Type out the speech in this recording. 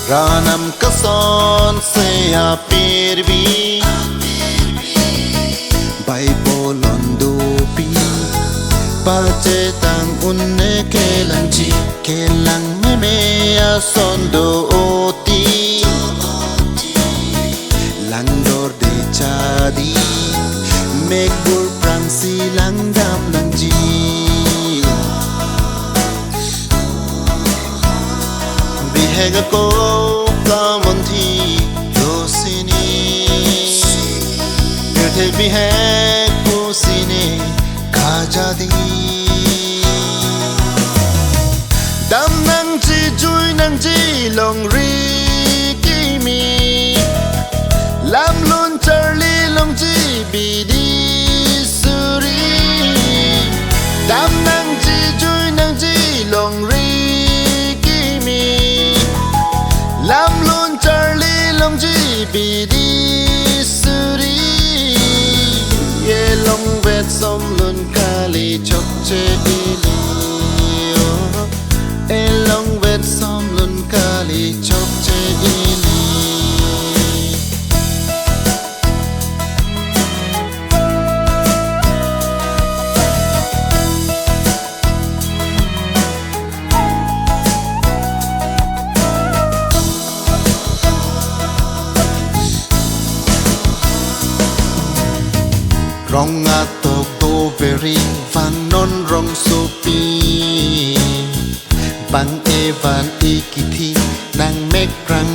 Ranam kason se apirbi Bible ondopi Pace tang unne kelang meme asondo oti Langdor de chadi Megbur prang silang dam nangji Bihega ko kamonthi yosini Yurthe biheg kusine kajadi Dam nangji jui nangji long ri kimi Lam lun charlie long ji bidi suri Dam nangji jui nangji long ri kimi Lam lun charlie long ji bidi suri Ye long vet som lun kali chok che ili E long vet som lun kali chok che ili Rong atok to veri vanon rong sopi Bang evan ikiti nang mek rang